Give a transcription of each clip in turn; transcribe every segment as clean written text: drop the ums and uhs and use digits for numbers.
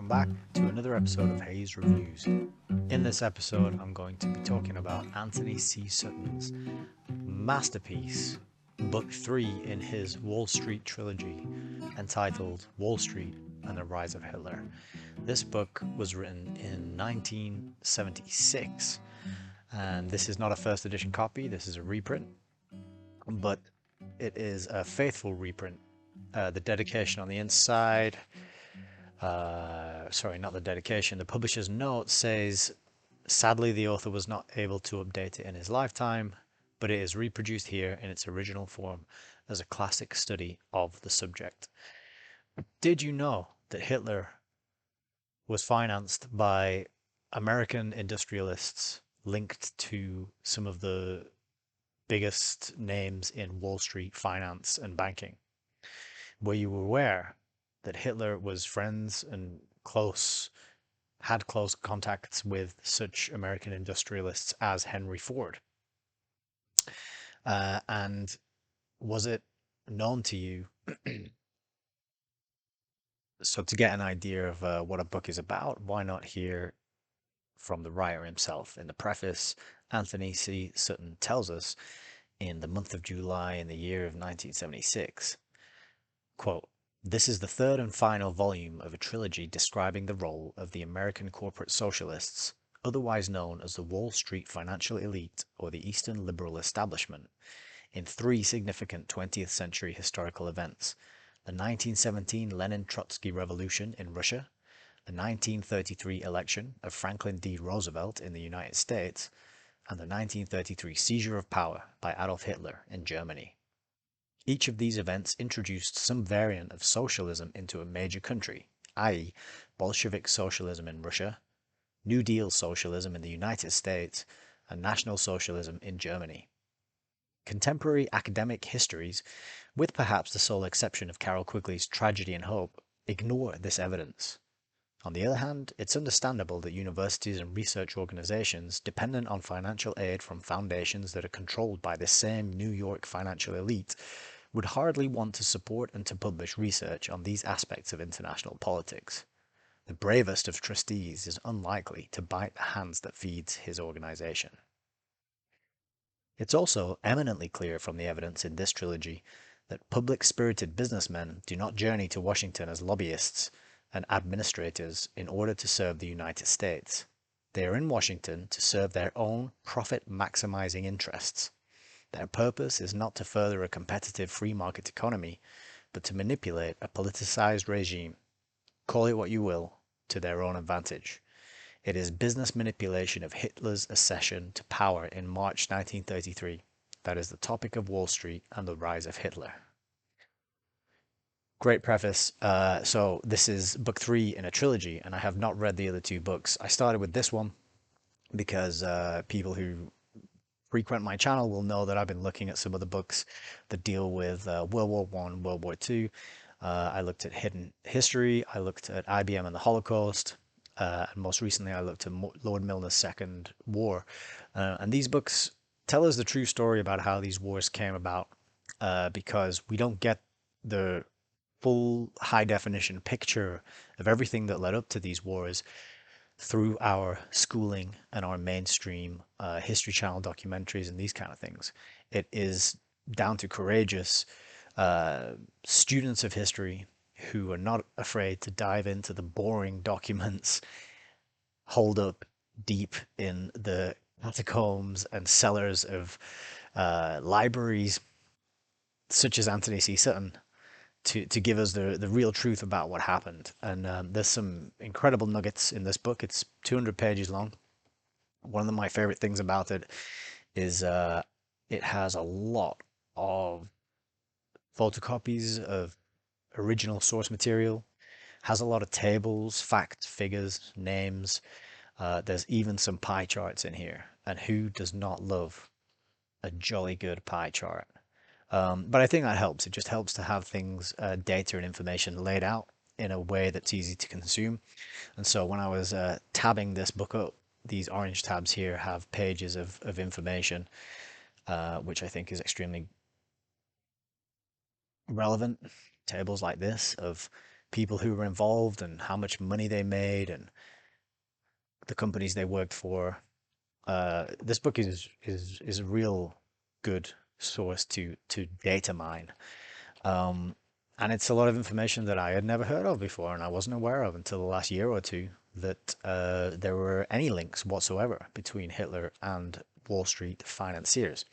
welcome back to another episode of HEYS Reviews. In this episode, I'm going to be talking about Anthony C. Sutton's masterpiece, Book 3 in his Wall Street trilogy, entitled Wall Street and the Rise of Hitler. This book was written in 1976, and this is not a first edition copy, this is a reprint, but it is a faithful reprint. The dedication on the inside, sorry, not the dedication, the publisher's note says, sadly the author was not able to update it in his lifetime, but it is reproduced here in its original form as a classic study of the subject. Did you know that Hitler was financed by American industrialists linked to some of the biggest names in Wall Street finance and banking? Were you aware that Hitler was friends and had close contacts with such American industrialists as Henry Ford? And was it known to you? So to get an idea of what a book is about, why not hear from the writer himself? In the preface, Anthony C. Sutton tells us in the month of July in the year of 1976, quote, "This is the third and final volume of a trilogy describing the role of the American corporate socialists, otherwise known as the Wall Street financial elite or the Eastern liberal establishment, in three significant 20th century historical events: the 1917 Lenin-Trotsky Revolution in Russia, the 1933 election of Franklin D. Roosevelt in the United States, and the 1933 seizure of power by Adolf Hitler in Germany. Each of these events introduced some variant of socialism into a major country, i.e., Bolshevik socialism in Russia, New Deal socialism in the United States, and National Socialism in Germany. Contemporary academic histories, with perhaps the sole exception of Carroll Quigley's Tragedy and Hope, ignore this evidence. On the other hand, it's understandable that universities and research organizations dependent on financial aid from foundations that are controlled by this same New York financial elite would hardly want to support and to publish research on these aspects of international politics. The bravest of trustees is unlikely to bite the hands that feeds his organization." It's also eminently clear from the evidence in this trilogy that public-spirited businessmen do not journey to Washington as lobbyists and administrators in order to serve the United States. They are in Washington to serve their own profit-maximizing interests. Their purpose is not to further a competitive free market economy, but to manipulate a politicized regime, call it what you will, to their own advantage. It is business manipulation of Hitler's accession to power in March 1933 that is the topic of Wall Street and the rise of Hitler. Great preface. So this is book 3 in a trilogy, and I have not read the other 2 books. I started with this one because people who frequent my channel will know that I've been looking at some of the books that deal with World War I, World War II. I looked at hidden history, I looked at IBM and the Holocaust, and most recently I looked at Lord Milner's Second War. And these books tell us the true story about how these wars came about, because we don't get the full high definition picture of everything that led up to these wars through our schooling and our mainstream History Channel documentaries and these kind of things. It is down to courageous students of history who are not afraid to dive into the boring documents holed up deep in the catacombs and cellars of libraries, such as Anthony C. Sutton, to give us the real truth about what happened. And there's some incredible nuggets in this book. It's 200 pages long. One of my favorite things about it is it has a lot of photocopies of original source material, has a lot of tables, facts, figures, names. There's even some pie charts in here. And who does not love a jolly good pie chart? But I think that helps. It just helps to have things, data and information laid out in a way that's easy to consume. And so when I was tabbing this book up, these orange tabs here have pages of information, which I think is extremely relevant. Tables like this of people who were involved and how much money they made and the companies they worked for. This book is a real good source to data mine. Um, and it's a lot of information that I had never heard of before and I wasn't aware of until the last year or two that there were any links whatsoever between Hitler and Wall Street financiers.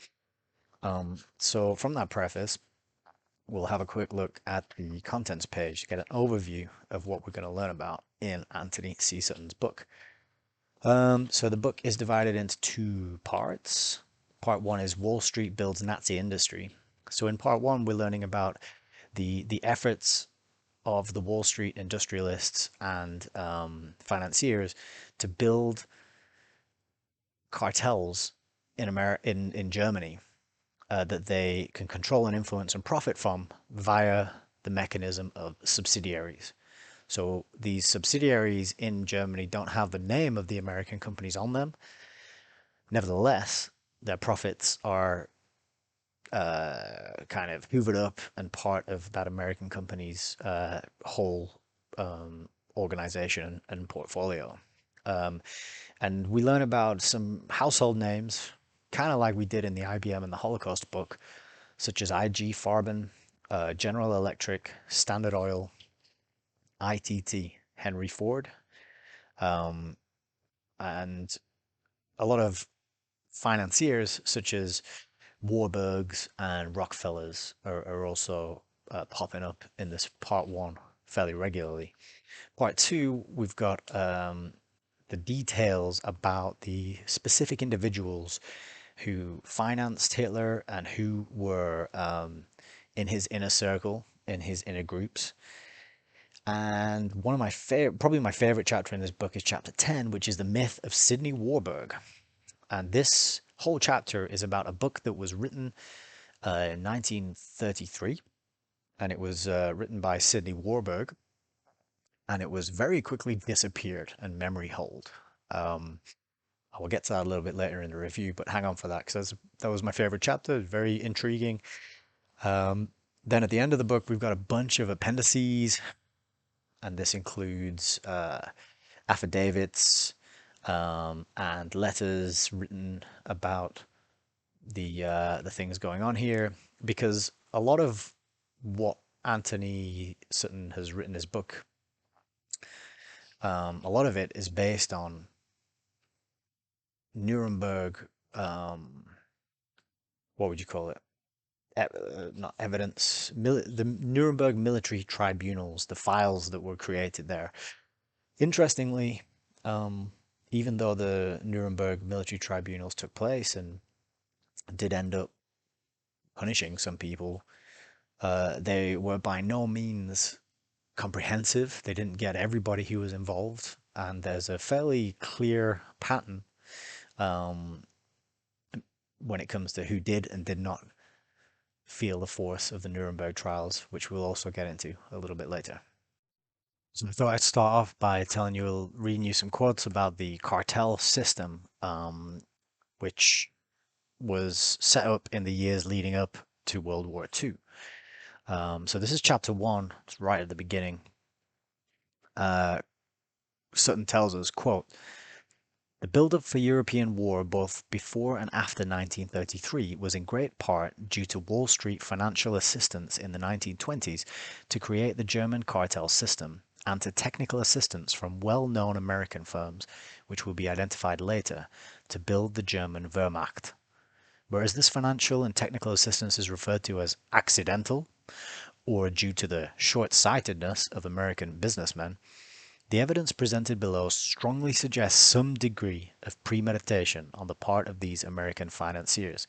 So from that preface, we'll have a quick look at the contents page to get an overview of what we're going to learn about in Anthony C. Sutton's book. So the book is divided into two parts. Part one is Wall Street Builds Nazi Industry. So in part one, we're learning about the efforts of the Wall Street industrialists and financiers to build cartels in Germany that they can control and influence and profit from via the mechanism of subsidiaries. So these subsidiaries in Germany don't have the name of the American companies on them. Nevertheless, their profits are kind of hoovered up and part of that American company's whole organization and portfolio. Um, and we learn about some household names, kind of like we did in the IBM and the Holocaust book, such as IG Farben, General Electric, Standard Oil, ITT, Henry Ford, um, and a lot of financiers such as Warburgs and Rockefellers are also popping up in this part one fairly regularly. Part two, we've got the details about the specific individuals who financed Hitler and who were in his inner circle, in his inner groups. And one of my favorite, probably my favorite chapter in this book is chapter 10, which is the myth of Sidney Warburg. And this whole chapter is about a book that was written in 1933, and it was written by Sidney Warburg, and it was very quickly disappeared and memory hold. I will get to that a little bit later in the review, but hang on for that because that was my favorite chapter. Very intriguing. Then at the end of the book, we've got a bunch of appendices, and this includes affidavits and letters written about the things going on here, because a lot of what Anthony Sutton has written in his book, a lot of it is based on Nuremberg, what would you call it? Not evidence, the Nuremberg military tribunals, the files that were created there. Interestingly, even though the Nuremberg military tribunals took place and did end up punishing some people, they were by no means comprehensive. They didn't get everybody who was involved, and there's a fairly clear pattern when it comes to who did and did not feel the force of the Nuremberg trials, which we'll also get into a little bit later. So I thought I'd start off by reading you some quotes about the cartel system, which was set up in the years leading up to World War II. So this is chapter one, it's right at the beginning. Sutton tells us, quote, "The build-up for European war both before and after 1933 was in great part due to Wall Street financial assistance in the 1920s to create the German cartel system, and to technical assistance from well-known American firms, which will be identified later, to build the German Wehrmacht. Whereas this financial and technical assistance is referred to as accidental, or due to the short-sightedness of American businessmen, the evidence presented below strongly suggests some degree of premeditation on the part of these American financiers.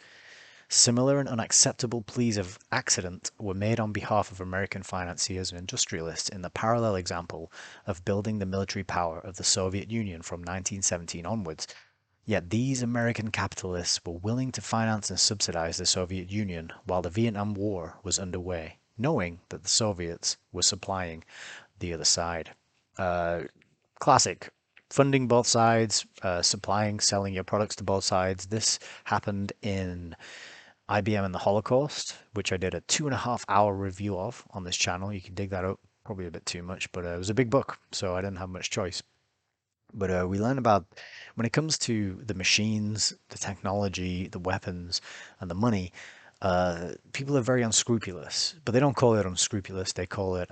Similar and unacceptable pleas of accident were made on behalf of American financiers and industrialists in the parallel example of building the military power of the Soviet Union from 1917 onwards. Yet these American capitalists were willing to finance and subsidize the Soviet Union while the Vietnam War was underway, knowing that the Soviets were supplying the other side." Classic. Funding both sides, supplying, selling your products to both sides. This happened in IBM and the Holocaust, which I did a 2.5 hour review of on this channel. You can dig that up. probably a bit too much, but it was a big book, so I didn't have much choice. But we learn about when it comes to the machines, the technology, the weapons, and the money. People are very unscrupulous, but they don't call it unscrupulous. They call it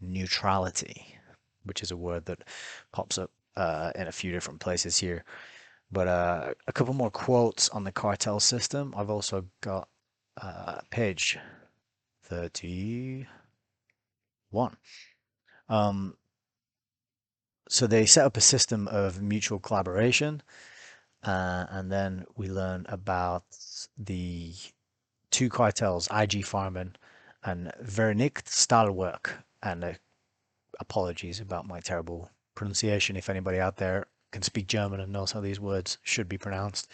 neutrality, which is a word that pops up in a few different places here. But a couple more quotes on the cartel system. I've also got page 31. Um, so they set up a system of mutual collaboration, and then we learn about the two cartels, IG Farben and Vernicht Stahlwerk. And apologies about my terrible pronunciation if anybody out there can speak German and knows how these words should be pronounced.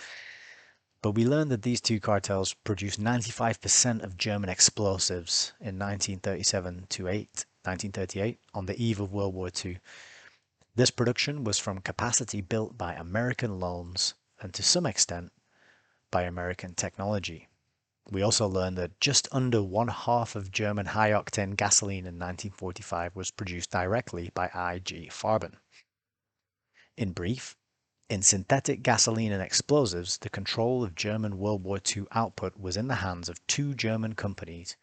But we learned that these two cartels produced 95% of German explosives in 1937 to 1938 on the eve of World War II. This production was from capacity built by American loans and to some extent by American technology. We also learned that just under one half of German high-octane gasoline in 1945 was produced directly by IG Farben. In brief, in synthetic gasoline and explosives, the control of German World War II output was in the hands of two German companies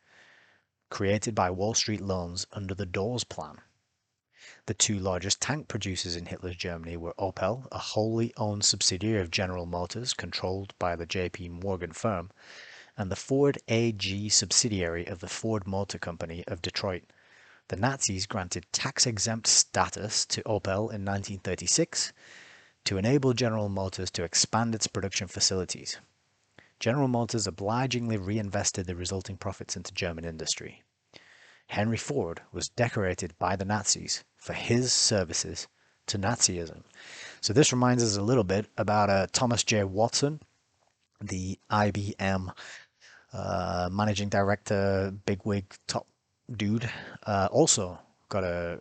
created by Wall Street loans under the DOGE plan. The two largest tank producers in Hitler's Germany were Opel, a wholly owned subsidiary of General Motors controlled by the J.P. Morgan firm, and the Ford AG subsidiary of the Ford Motor Company of Detroit. The Nazis granted tax-exempt status to Opel in 1936 to enable General Motors to expand its production facilities. General Motors obligingly reinvested the resulting profits into German industry. Henry Ford was decorated by the Nazis for his services to Nazism. So this reminds us a little bit about Thomas J. Watson, the IBM managing director, bigwig, top dude. Also got a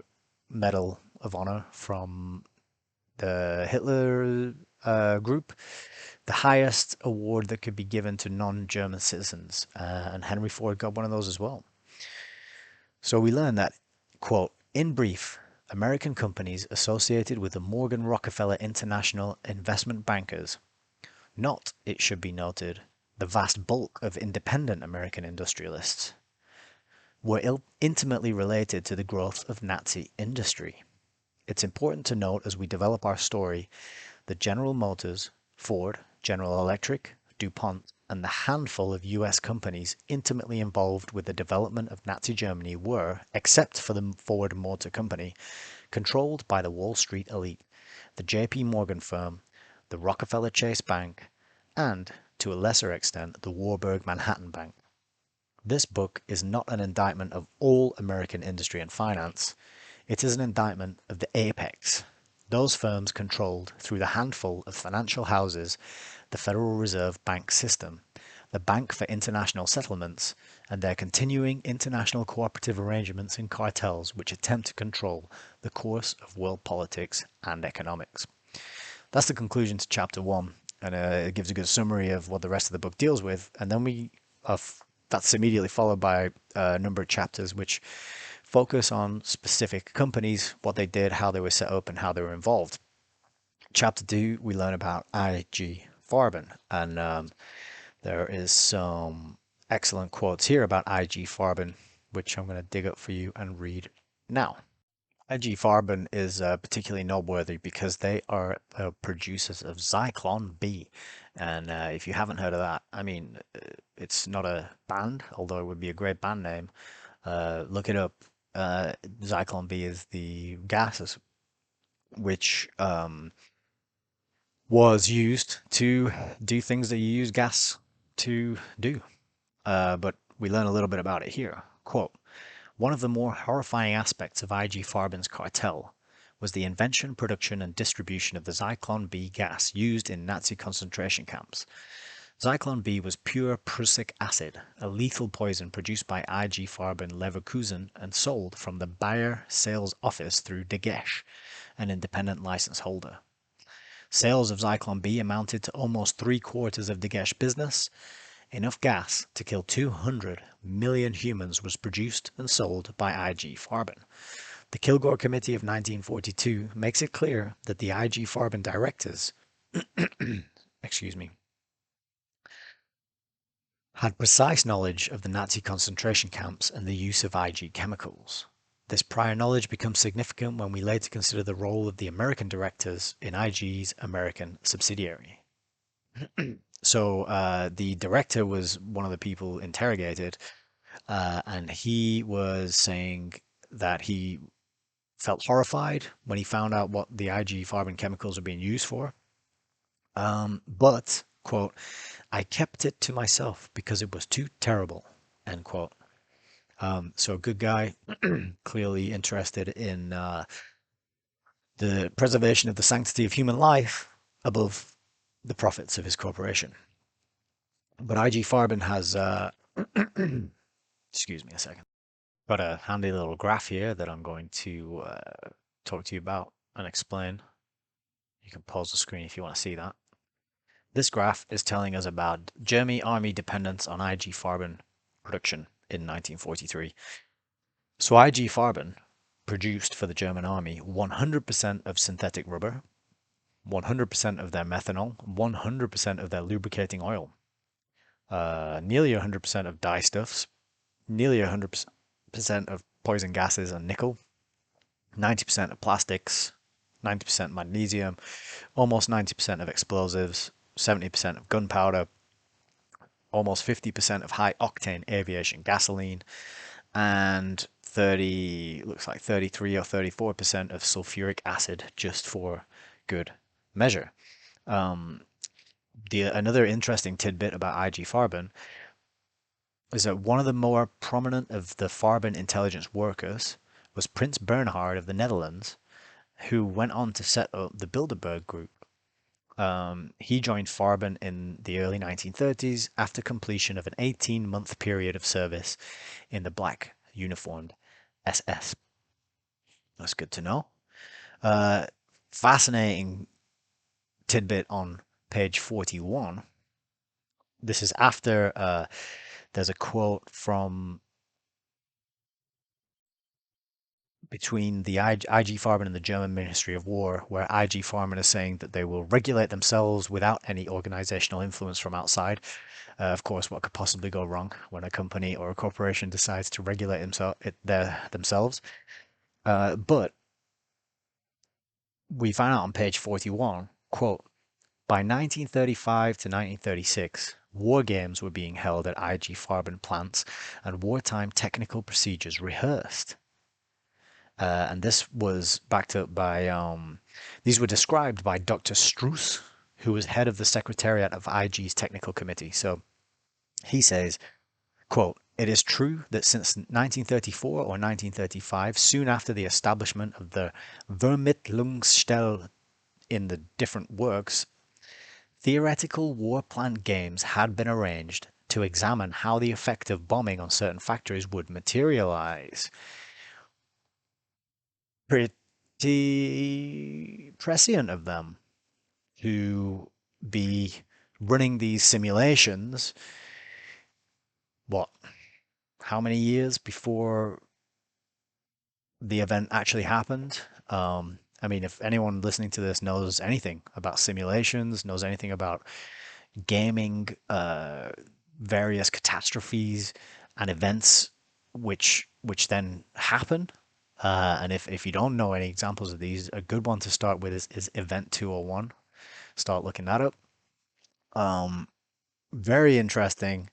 Medal of Honor from the Hitler group, the highest award that could be given to non-German citizens. And Henry Ford got one of those as well. So we learn that, quote, in brief, American companies associated with the Morgan Rockefeller International Investment Bankers, not, it should be noted, the vast bulk of independent American industrialists, were intimately related to the growth of Nazi industry. It's important to note as we develop our story that General Motors, Ford, General Electric, DuPont, and the handful of US companies intimately involved with the development of Nazi Germany were, except for the Ford Motor Company, controlled by the Wall Street elite, the J.P. Morgan firm, the Rockefeller Chase Bank, and, to a lesser extent, the Warburg Manhattan Bank. This book is not an indictment of all American industry and finance. It is an indictment of the apex, those firms controlled through the handful of financial houses, the Federal Reserve Bank system, the Bank for International Settlements, and their continuing international cooperative arrangements and cartels which attempt to control the course of world politics and economics. That's the conclusion to chapter 1, and it gives a good summary of what the rest of the book deals with, and then that's immediately followed by a number of chapters which focus on specific companies, what they did, how they were set up, and how they were involved. Chapter 2, we learn about IG Farben, and there is some excellent quotes here about IG Farben, which I'm going to dig up for you and read now. IG Farben is particularly noteworthy because they are producers of Zyklon B. And if you haven't heard of that, I mean, it's not a band, although it would be a great band name. Look it up. Zyklon B is the gases which was used to do things that you use gas to do. But we learn a little bit about it here. Quote, one of the more horrifying aspects of IG Farben's cartel was the invention, production, and distribution of the Zyklon B gas used in Nazi concentration camps. Zyklon B was pure prussic acid, a lethal poison produced by IG Farben Leverkusen and sold from the Bayer sales office through DOGE, an independent license holder. Sales of Zyklon B amounted to almost 3/4 of DOGE business, enough gas to kill 200 million humans was produced and sold by IG Farben. The Kilgore Committee of 1942 makes it clear that the IG Farben directors, excuse me, had precise knowledge of the Nazi concentration camps and the use of IG chemicals. This prior knowledge becomes significant when we later consider the role of the American directors in IG's American subsidiary. So the director was one of the people interrogated, and he was saying that he felt horrified when he found out what the IG Farben chemicals were being used for. But, quote, I kept it to myself because it was too terrible, end quote. So a good guy, clearly interested in the preservation of the sanctity of human life above the profits of his corporation. But IG Farben has, excuse me a second, got a handy little graph here that I'm going to talk to you about and explain. You can pause the screen if you want to see that. This graph is telling us about German army dependence on IG Farben production in 1943. So IG Farben produced for the German army 100% of synthetic rubber, 100% of their methanol, 100% of their lubricating oil, nearly 100% of dyestuffs, nearly 100% of poison gases and nickel, 90% of plastics, 90% magnesium, almost 90% of explosives, 70% of gunpowder, almost 50% of high octane aviation gasoline, and looks like 33 or 34% of sulfuric acid, just for good measure. Another interesting tidbit about IG Farben is that one of the more prominent of the Farben intelligence workers was Prince Bernhard of the Netherlands, who went on to set up the Bilderberg Group. He joined Farben in the early 1930s after completion of an 18-month period of service in the black uniformed SS. That's good to know. Fascinating tidbit on page 41. This is after there's a quote from between the IG Farben and the German Ministry of War, where IG Farben is saying that they will regulate themselves without any organizational influence from outside. Of course, what could possibly go wrong when a company or a corporation decides to regulate themselves? But we find out on page 41, quote, by 1935 to 1936, war games were being held at IG Farben plants and wartime technical procedures rehearsed. And this was backed up by, these were described by Dr. Struss, who was head of the Secretariat of IG's Technical Committee. So he says, quote, it is true that since 1934 or 1935, soon after the establishment of the Vermittlungsstelle in the different works, theoretical war plant games had been arranged to examine how the effect of bombing on certain factories would materialize. Pretty prescient of them to be running these simulations. What? How many years before the event actually happened? I mean, if anyone listening to this knows anything about simulations, knows anything about gaming, various catastrophes and events which then happen. And if you don't know any examples of these, a good one to start with is Event 201. Start looking that up. Very interesting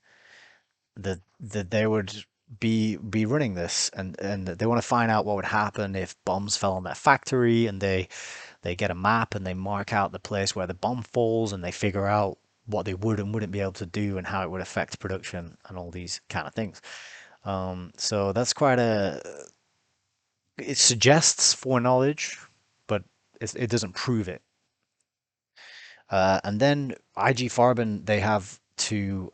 that they would be running this, and they want to find out what would happen if bombs fell on their factory, and they get a map and they mark out the place where the bomb falls, and they figure out what they would and wouldn't be able to do and how it would affect production and all these kind of things. So that's quite it suggests foreknowledge, but it doesn't prove it. And then IG Farben, they have to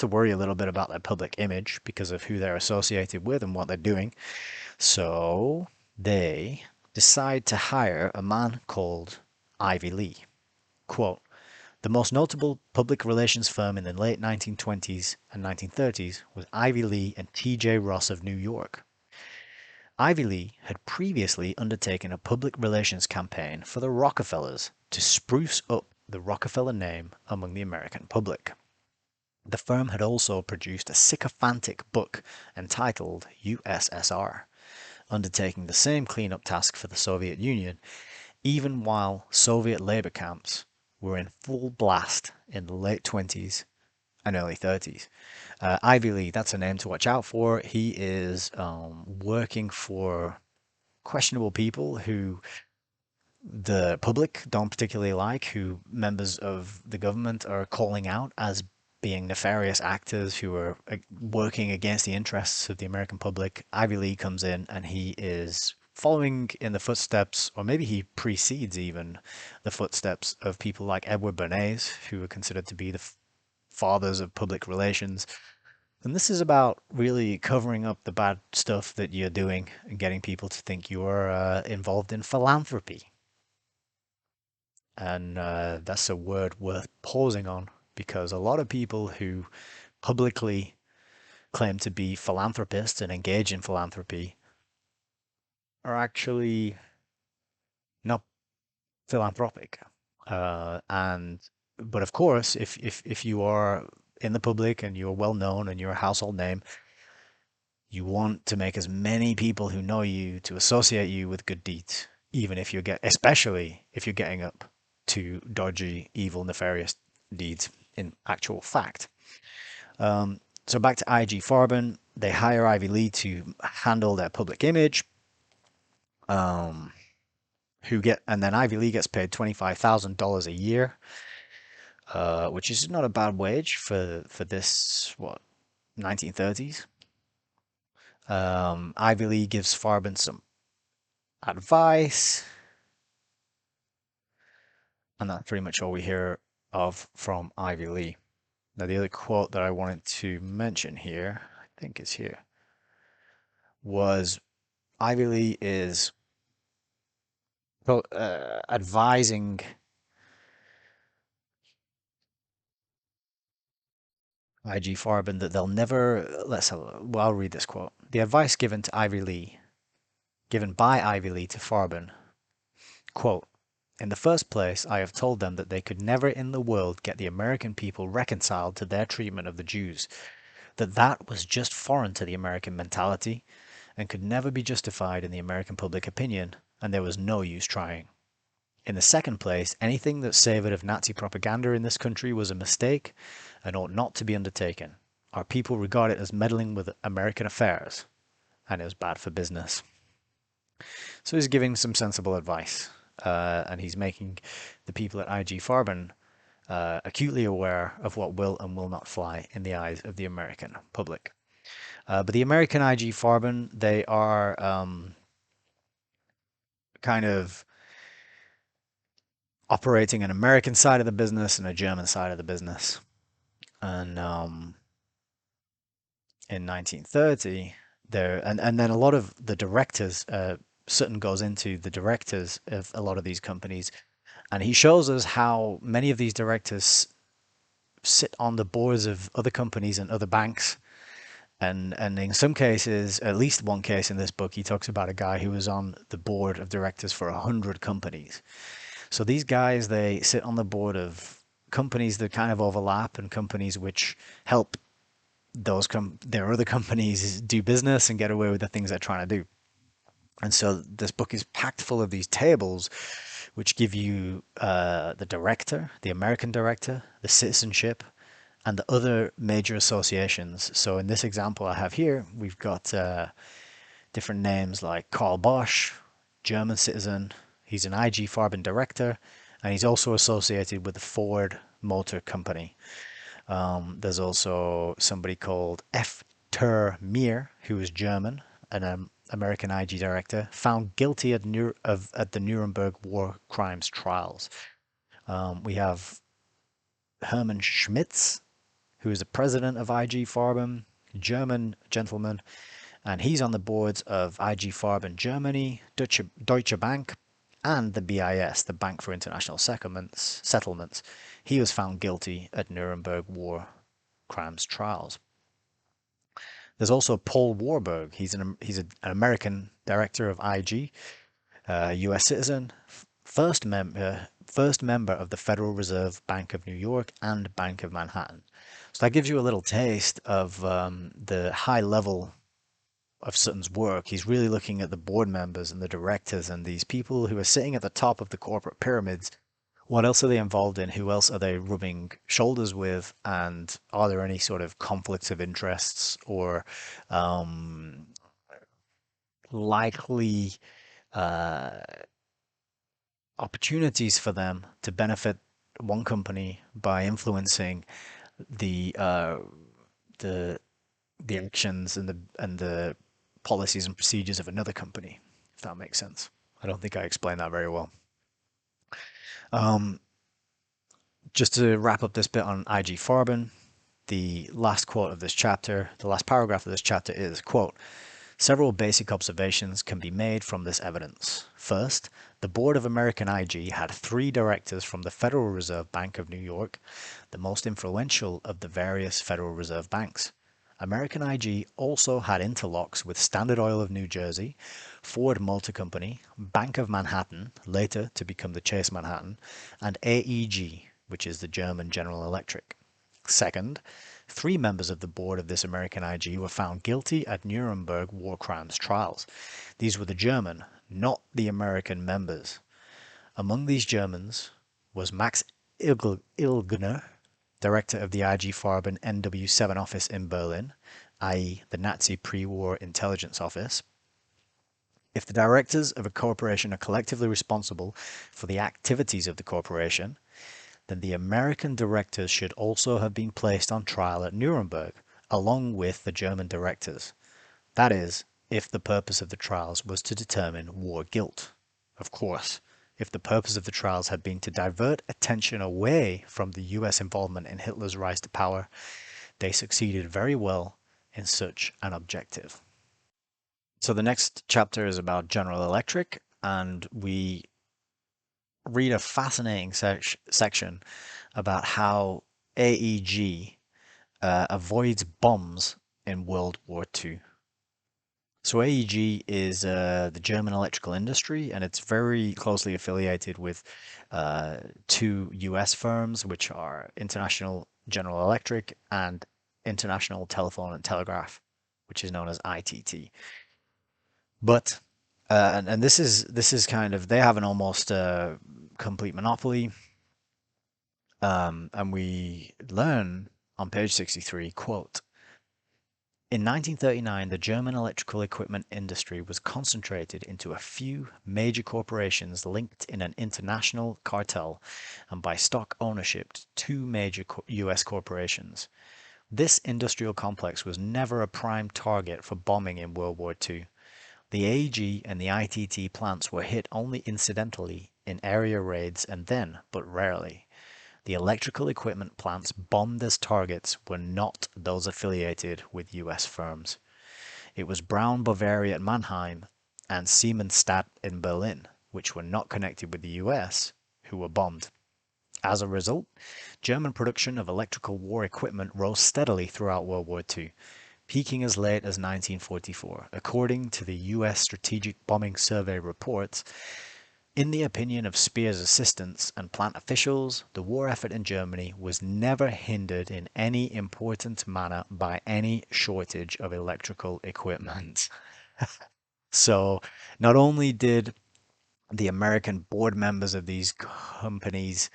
worry a little bit about their public image because of who they're associated with and what they're doing. So they decide to hire a man called Ivy Lee. Quote, The most notable public relations firm in the late 1920s and 1930s was Ivy Lee and T.J. Ross of New York. Ivy Lee had previously undertaken a public relations campaign for the Rockefellers to spruce up the Rockefeller name among the American public. The firm had also produced a sycophantic book entitled USSR, undertaking the same cleanup task for the Soviet Union, even while Soviet labor camps were in full blast in the late 20s and early 30s. Ivy Lee, that's a name to watch out for. He is working for questionable people who the public don't particularly like, who members of the government are calling out as being nefarious actors who are working against the interests of the American public. Ivy Lee comes in and he is following in the footsteps, or maybe he precedes even the footsteps of people like Edward Bernays, who are considered to be the fathers of public relations. And this is about really covering up the bad stuff that you're doing and getting people to think you're involved in philanthropy. And that's a word worth pausing on because a lot of people who publicly claim to be philanthropists and engage in philanthropy are actually not philanthropic. And but of course, if you are in the public and you're well known and you're a household name, you want to make as many people who know you to associate you with good deeds, even if especially if you're getting up to dodgy, evil, nefarious deeds in actual fact. So back to IG Farben, they hire Ivy Lee to handle their public image. And then Ivy Lee gets paid $25,000 a year, which is not a bad wage for this 1930s. Ivy Lee gives Farben some advice, and that's pretty much all we hear of from Ivy Lee. Now, the other quote that I wanted to mention here, I think is here, was Ivy Lee is advising IG Farben that they'll never, I'll read this quote. The advice given by Ivy Lee to Farben, quote, in the first place, I have told them that they could never in the world get the American people reconciled to their treatment of the Jews, that was just foreign to the American mentality and could never be justified in the American public opinion, and there was no use trying. In the second place, anything that savored of Nazi propaganda in this country was a mistake and ought not to be undertaken. Our people regard it as meddling with American affairs, and it was bad for business. So he's giving some sensible advice, and he's making the people at IG Farben acutely aware of what will and will not fly in the eyes of the American public. But the American IG Farben, they are kind of operating an American side of the business and a German side of the business. And in 1930, and then a lot of the directors, Sutton goes into the directors of a lot of these companies, and he shows us how many of these directors sit on the boards of other companies and other banks. And in some cases, at least one case in this book, he talks about a guy who was on the board of directors for 100 companies. So these guys, they sit on the board of companies that kind of overlap and companies which help their other companies do business and get away with the things they're trying to do. And so this book is packed full of these tables which give you the director, the American director, the citizenship, and the other major associations. So in this example I have here, we've got different names like Karl Bosch, German citizen. He's an IG Farben director, and he's also associated with the Ford Motor Company. There's also somebody called F. Ter Meer, who is German, an American IG director, found guilty at the Nuremberg war crimes trials. We have Hermann Schmitz, who is the president of IG Farben, German gentleman, and he's on the boards of IG Farben Germany, Deutsche Bank, and the BIS, the Bank for International Settlements. He was found guilty at Nuremberg war crimes trials. There's also Paul Warburg. He's an American director of IG, U.S. citizen, first member of the Federal Reserve Bank of New York and Bank of Manhattan. So that gives you a little taste of the high level of Sutton's work. He's really looking at the board members and the directors and these people who are sitting at the top of the corporate pyramids. What else are they involved in? Who else are they rubbing shoulders with? And are there any sort of conflicts of interests or um, likely uh, opportunities for them to benefit one company by influencing the uh, the the actions and the policies and procedures of another company, if that makes sense. I don't think I explained that very well. Um, just to wrap up this bit on IG Farben, the last quote of this chapter, the last paragraph of this chapter is, quote, several basic observations can be made from this evidence. First, the board of American IG had 3 directors from the Federal Reserve Bank of New York, the most influential of the various Federal Reserve banks. American IG also had interlocks with Standard Oil of New Jersey, Ford Motor Company, Bank of Manhattan, later to become the Chase Manhattan, and AEG, which is the German General Electric. Second, 3 members of the board of this American IG were found guilty at Nuremberg war crimes trials. These were the German, not the American members. Among these Germans was Max Ilgner, director of the IG Farben NW7 office in Berlin, i.e., the Nazi pre-war intelligence office. If the directors of a corporation are collectively responsible for the activities of the corporation, then the American directors should also have been placed on trial at Nuremberg, along with the German directors. That is, if the purpose of the trials was to determine war guilt. Of course, if the purpose of the trials had been to divert attention away from the US involvement in Hitler's rise to power, they succeeded very well in such an objective. So the next chapter is about General Electric, and we read a fascinating section about how AEG avoids bombs in World War II. So AEG is the German electrical industry, and it's very closely affiliated with 2 US firms, which are International General Electric and International Telephone and Telegraph, which is known as ITT. But and this is kind of they have an almost complete monopoly, and we learn on page 63, quote, in 1939, the German electrical equipment industry was concentrated into a few major corporations linked in an international cartel and by stock ownership to 2 major US corporations. This industrial complex was never a prime target for bombing in World War II. The AEG and the ITT plants were hit only incidentally in area raids and then, but rarely. The electrical equipment plants bombed as targets were not those affiliated with US firms. It was Braun Bavaria at Mannheim and Siemensstadt in Berlin, which were not connected with the US, who were bombed. As a result, German production of electrical war equipment rose steadily throughout World War II, peaking as late as 1944. According to the US Strategic Bombing Survey reports, in the opinion of Speer's assistants and plant officials, the war effort in Germany was never hindered in any important manner by any shortage of electrical equipment. So, not only did the American board members of these companies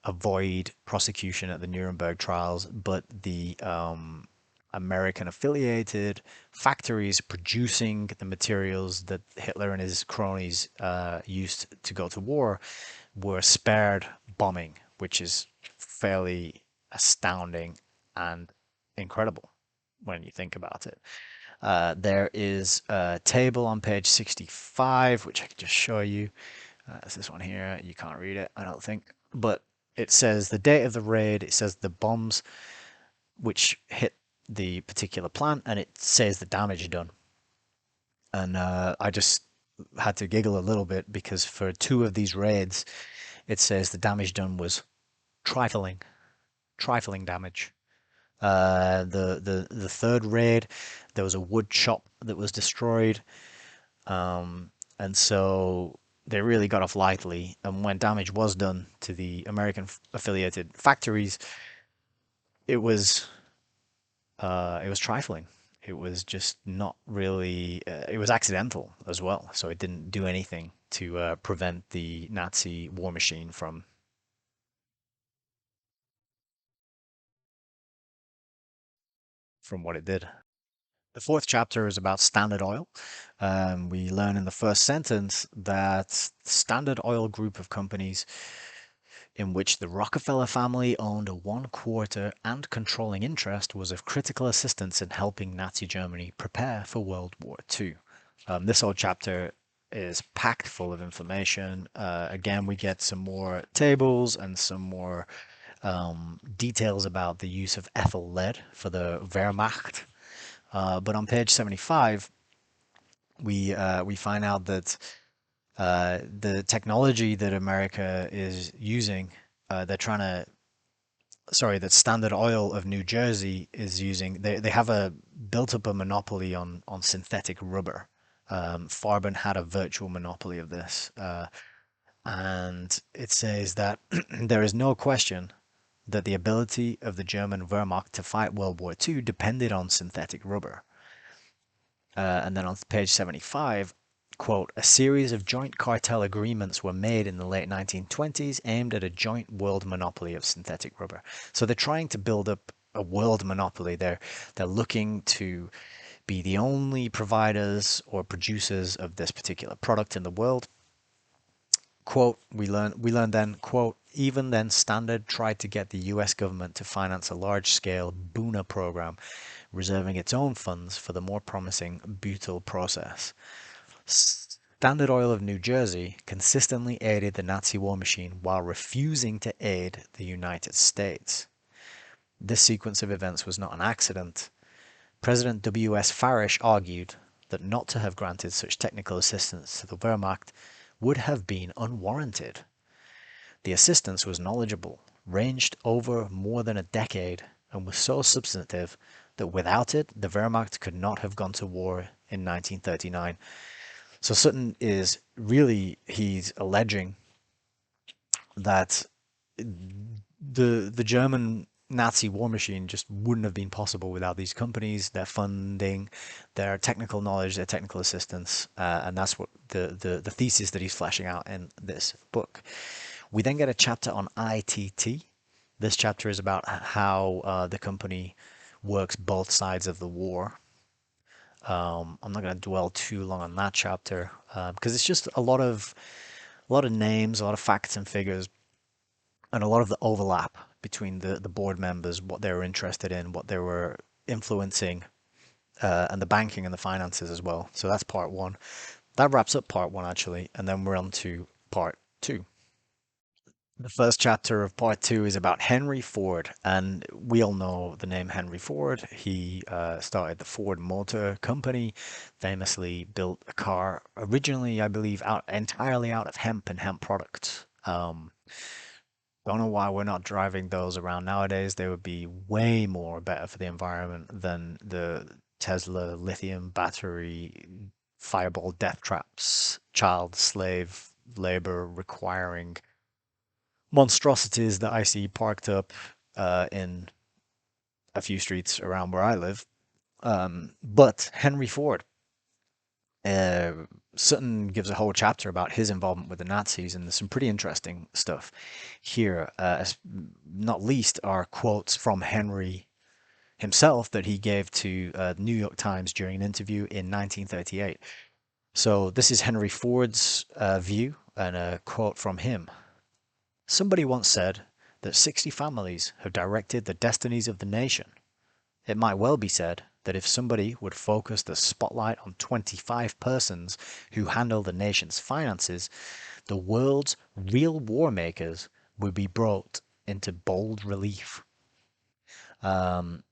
avoid prosecution at the Nuremberg trials, but the American affiliated factories producing the materials that Hitler and his cronies used to go to war were spared bombing, which is fairly astounding and incredible when you think about it. There is a table on page 65, which I can just show you. It's this one here. You can't read it, I don't think. But it says the date of the raid, it says the bombs which hit the particular plant, and it says the damage done. And I just had to giggle a little bit because for two of these raids, it says the damage done was trifling, trifling damage. The third raid, there was a wood shop that was destroyed, and so they really got off lightly. And when damage was done to the American affiliated factories, it was it was trifling. It was just not really. It was accidental as well, so it didn't do anything to prevent the Nazi war machine from what it did. The fourth chapter is about Standard Oil. We learn in the first sentence that Standard Oil group of companies in which the Rockefeller family owned a one-quarter and controlling interest was of critical assistance in helping Nazi Germany prepare for World War II. This whole chapter is packed full of information. Again, we get some more tables and some more details about the use of ethyl lead for the Wehrmacht. But on page 75, we find out that the technology that America is using, they're trying to, sorry, that Standard Oil of New Jersey is using. They have a built up a monopoly on synthetic rubber. Farben had a virtual monopoly of this, and it says that there is no question that the ability of the German Wehrmacht to fight World War II depended on synthetic rubber. And then on page 75, quote, a series of joint cartel agreements were made in the late 1920s aimed at a joint world monopoly of synthetic rubber. So they're trying to build up a world monopoly. They're looking to be the only providers or producers of this particular product in the world. Quote, we learn then, quote, even then Standard tried to get the US government to finance a large-scale Buna program, reserving its own funds for the more promising butyl process. Standard Oil of New Jersey consistently aided the Nazi war machine while refusing to aid the United States. This sequence of events was not an accident. President W.S. Farish argued that not to have granted such technical assistance to the Wehrmacht would have been unwarranted. The assistance was knowledgeable, ranged over more than a decade, and was so substantive that without it, the Wehrmacht could not have gone to war in 1939. So Sutton is really, he's alleging that the German Nazi war machine just wouldn't have been possible without these companies, their funding, their technical knowledge, their technical assistance, and that's what the thesis that he's fleshing out in this book. We then get a chapter on ITT. This chapter is about how the company works both sides of the war. I'm not going to dwell too long on that chapter because it's just a lot of names, a lot of facts and figures, and a lot of the overlap between the board members, what they were interested in, what they were influencing, and the banking and the finances as well. So that's part one. That wraps up part one actually, and then we're on to part two. The first chapter of part two is about Henry Ford, and we all know the name Henry Ford. He started the Ford Motor Company, famously built a car originally, I believe, out entirely out of hemp and hemp products. Don't know why we're not driving those around nowadays. They would be way more better for the environment than the Tesla lithium battery fireball death traps, child slave labor requiring monstrosities that I see parked up in a few streets around where I live. But Henry Ford, uh, Sutton gives a whole chapter about his involvement with the Nazis, and there's some pretty interesting stuff here. Not least are quotes from Henry himself that he gave to the New York Times during an interview in 1938. So this is Henry Ford's view, and a quote from him. Somebody once said that 60 families have directed the destinies of the nation. It might well be said that if somebody would focus the spotlight on 25 persons who handle the nation's finances, the world's real war makers would be brought into bold relief. Um,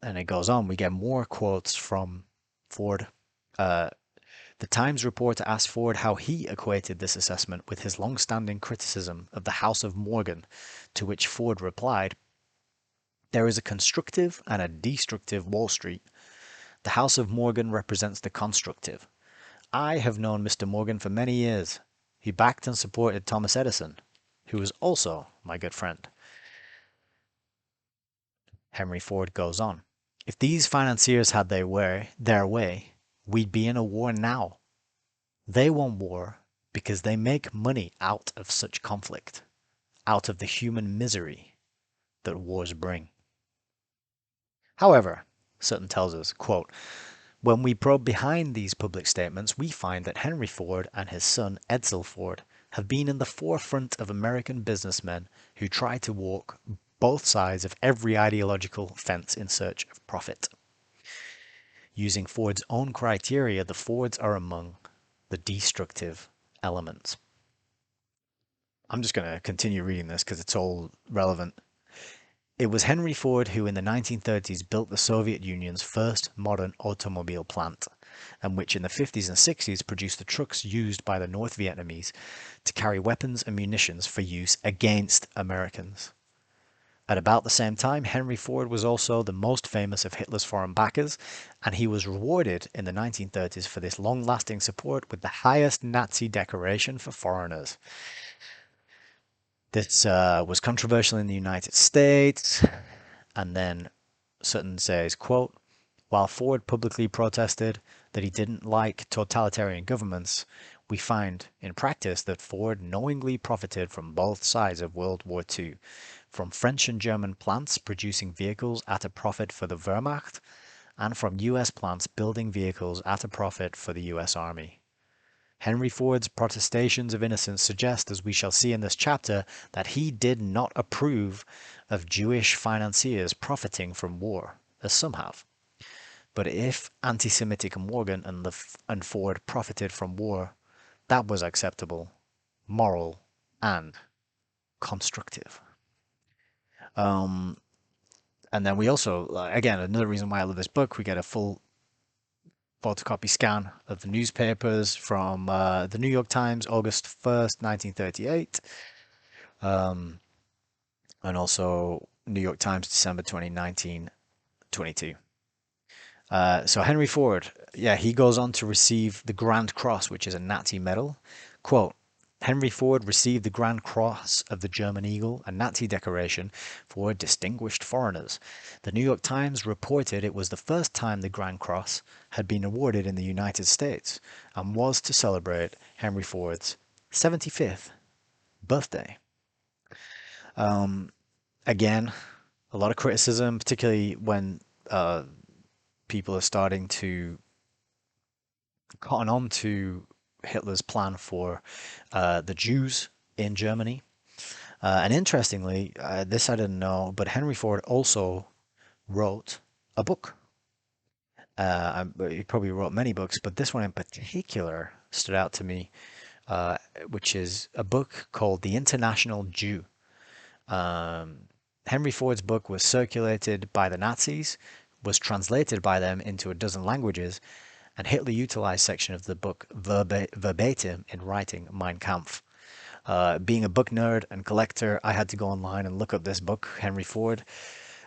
and it goes on. We get more quotes from Ford. Uh, The Times reporter asked Ford how he equated this assessment with his long-standing criticism of the House of Morgan, to which Ford replied, "There is a constructive and a destructive Wall Street. The House of Morgan represents the constructive. I have known Mr. Morgan for many years. He backed and supported Thomas Edison, who was also my good friend." Henry Ford goes on, "If these financiers had their way, we'd be in a war now. They want war because they make money out of such conflict, out of the human misery that wars bring." However, Sutton tells us, quote, "When we probe behind these public statements, we find that Henry Ford and his son Edsel Ford have been in the forefront of American businessmen who try to walk both sides of every ideological fence in search of profit. Using Ford's own criteria, the Fords are among the destructive elements." I'm just going to continue reading this because it's all relevant. It was Henry Ford who in the 1930s built the Soviet Union's first modern automobile plant, and which in the 50s and 60s produced the trucks used by the North Vietnamese to carry weapons and munitions for use against Americans. At about the same time, Henry Ford was also the most famous of Hitler's foreign backers, and he was rewarded in the 1930s for this long-lasting support with the highest Nazi decoration for foreigners. This was controversial in the United States, and then Sutton says, quote, "While Ford publicly protested that he didn't like totalitarian governments, we find in practice that Ford knowingly profited from both sides of World War II, from French and German plants producing vehicles at a profit for the Wehrmacht, and from US plants building vehicles at a profit for the US Army. Henry Ford's protestations of innocence suggest, as we shall see in this chapter, that he did not approve of Jewish financiers profiting from war, as some have. But if anti-Semitic Morgan and Ford profited from war, that was acceptable, moral, and constructive." Um, and then we also, again, another reason why I love this book, we get a full photocopy scan of the newspapers from the New York Times, August 1st, 1938, um, and also New York Times, December 1922. So Henry Ford, yeah, he goes on to receive the Grand Cross, which is a Nazi medal. Quote, "Henry Ford received the Grand Cross of the German Eagle, a Nazi decoration for distinguished foreigners. The New York Times reported it was the first time the Grand Cross had been awarded in the United States and was to celebrate Henry Ford's 75th birthday." Again, a lot of criticism, particularly when people are starting to cotton on to Hitler's plan for the Jews in Germany. And interestingly, this I didn't know, but Henry Ford also wrote a book. He probably wrote many books, but this one in particular stood out to me, which is a book called The International Jew. Henry Ford's book was circulated by the Nazis, was translated by them into a dozen languages, and Hitler utilized section of the book verbatim in writing Mein Kampf. Being a book nerd and collector, I had to go online and look up this book, Henry Ford,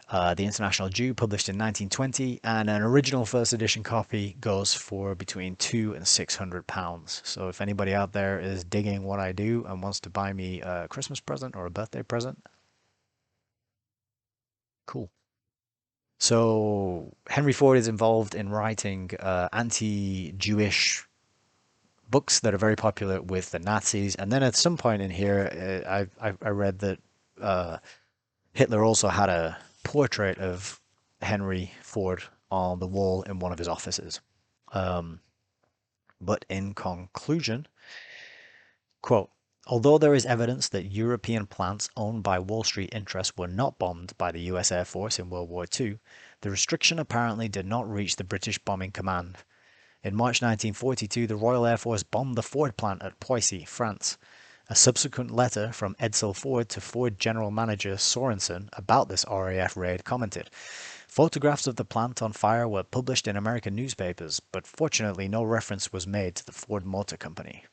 The International Jew, published in 1920, and an original first edition copy goes for between £200 and £600. So if anybody out there is digging what I do and wants to buy me a Christmas present or a birthday present, cool. So Henry Ford is involved in writing anti-Jewish books that are very popular with the Nazis. And then at some point in here, I read that Hitler also had a portrait of Henry Ford on the wall in one of his offices. But in conclusion, quote, "Although there is evidence that European plants owned by Wall Street interests were not bombed by the US Air Force in World War II, the restriction apparently did not reach the British bombing command. In March 1942, the Royal Air Force bombed the Ford plant at Poissy, France. A subsequent letter from Edsel Ford to Ford General Manager Sorensen about this RAF raid commented, Photographs of the plant on fire were published in American newspapers, but fortunately no reference was made to the Ford Motor Company.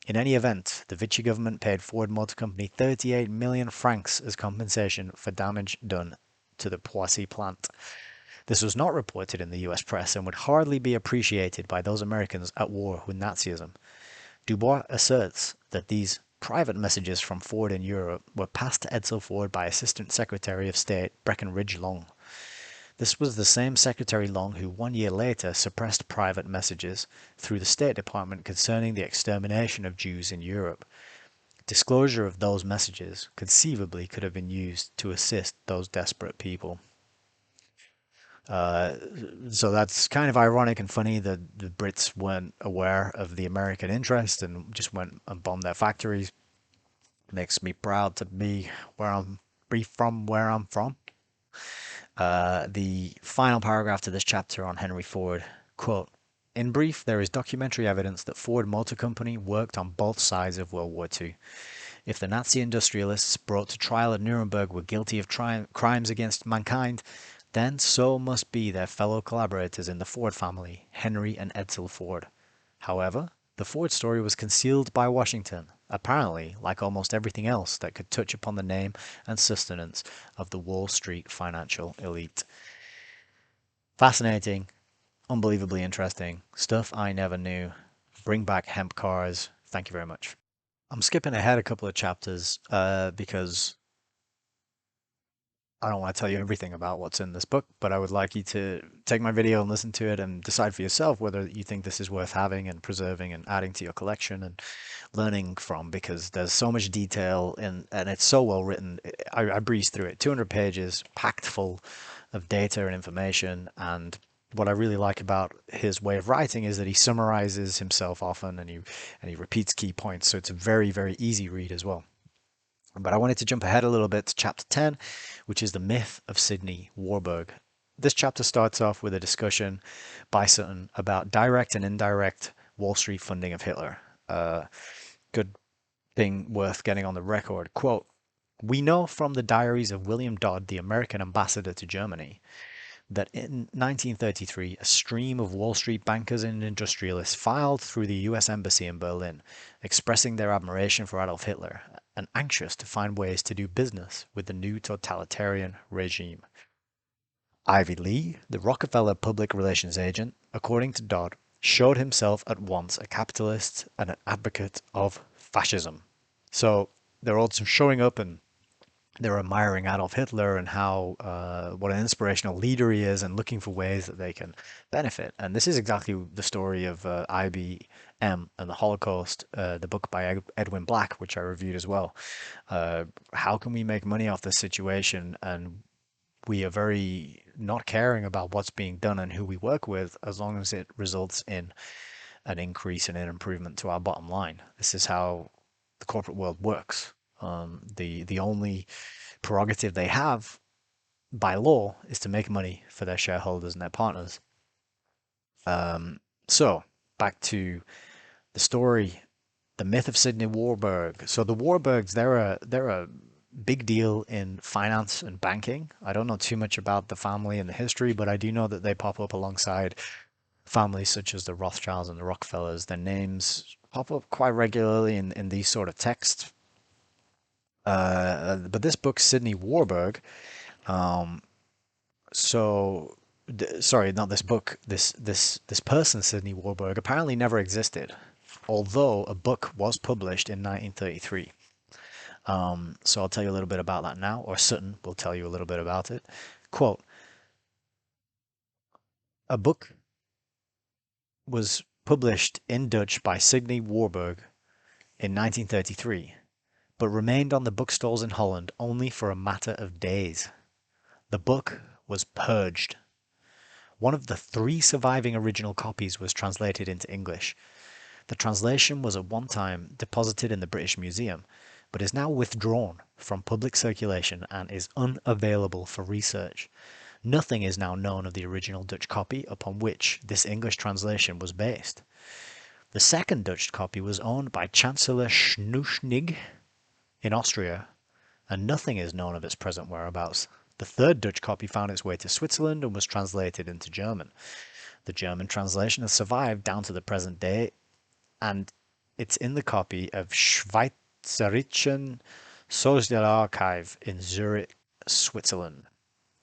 In any event, the Vichy government paid Ford Motor Company 38 million francs as compensation for damage done to the Poissy plant. This was not reported in the US press and would hardly be appreciated by those Americans at war with Nazism. Dubois asserts that these private messages from Ford in Europe were passed to Edsel Ford by Assistant Secretary of State Breckinridge Long. This was the same Secretary Long who 1 year later suppressed private messages through the State Department concerning the extermination of Jews in Europe. Disclosure of those messages conceivably could have been used to assist those desperate people. Uh, so that's kind of ironic and funny that the Brits weren't aware of the American interest and just went and bombed their factories. Makes me proud to be where I'm from. The final paragraph to this chapter on Henry Ford, quote, in brief, there is documentary evidence that Ford Motor Company worked on both sides of World War II. If the Nazi industrialists brought to trial at Nuremberg were guilty of crimes against mankind, then so must be their fellow collaborators in the Ford family, Henry and Edsel Ford. However, the Ford story was concealed by Washington, apparently like almost everything else that could touch upon the name and sustenance of the Wall Street financial elite. Fascinating, unbelievably interesting, stuff I never knew. Bring back hemp cars. Thank you very much. I'm skipping ahead a couple of chapters because I don't want to tell you everything about what's in this book, but I would like you to take my video and listen to it and decide for yourself whether you think this is worth having and preserving and adding to your collection and learning from, because there's so much detail and it's so well written. I breezed through it. 200 pages, packed full of data and information. And what I really like about his way of writing is that he summarizes himself often and he repeats key points. So it's a very, very easy read as well. But I wanted to jump ahead a little bit to chapter 10, which is the myth of Sidney Warburg. This chapter starts off with a discussion by Sutton about direct and indirect Wall Street funding of Hitler. Good thing worth getting on the record. Quote, we know from the diaries of William Dodd, the American ambassador to Germany, that in 1933 a stream of Wall Street bankers and industrialists filed through the US Embassy in Berlin, expressing their admiration for Adolf Hitler and anxious to find ways to do business with the new totalitarian regime. Ivy Lee, the Rockefeller public relations agent, according to Dodd, showed himself at once a capitalist and an advocate of fascism. So they're also showing up and they're admiring Adolf Hitler and how what an inspirational leader he is, and looking for ways that they can benefit. And this is exactly the story of IBM and the Holocaust, the book by Edwin Black, which I reviewed as well. How can we make money off this situation? And we are very not caring about what's being done and who we work with, as long as it results in an increase and an improvement to our bottom line. This is how the corporate world works. The only prerogative they have by law is to make money for their shareholders and their partners. So back to the story, the myth of Sidney Warburg. So the Warburgs, they're a big deal in finance and banking. I don't know too much about the family and the history, but I do know that they pop up alongside families such as the Rothschilds and the Rockefellers. Their names pop up quite regularly in these sort of texts. But this book, Sidney Warburg, so sorry, not this book. This person, Sidney Warburg, apparently never existed, although a book was published in 1933. So I'll tell you a little bit about that now, or Sutton will tell you a little bit about it. Quote, a book was published in Dutch by Sidney Warburg in 1933, but remained on the bookstalls in Holland only for a matter of days. The book was purged. One of the 3 surviving original copies was translated into English. The translation was at one time deposited in the British Museum, but is now withdrawn from public circulation and is unavailable for research. Nothing is now known of the original Dutch copy upon which this English translation was based. The second Dutch copy was owned by Chancellor Schnuschnig in Austria, and nothing is known of its present whereabouts. The third Dutch copy found its way to Switzerland and was translated into German. The German translation has survived down to the present day, and it's in the copy of Schweizerischen Sozialarchiv in Zurich, Switzerland.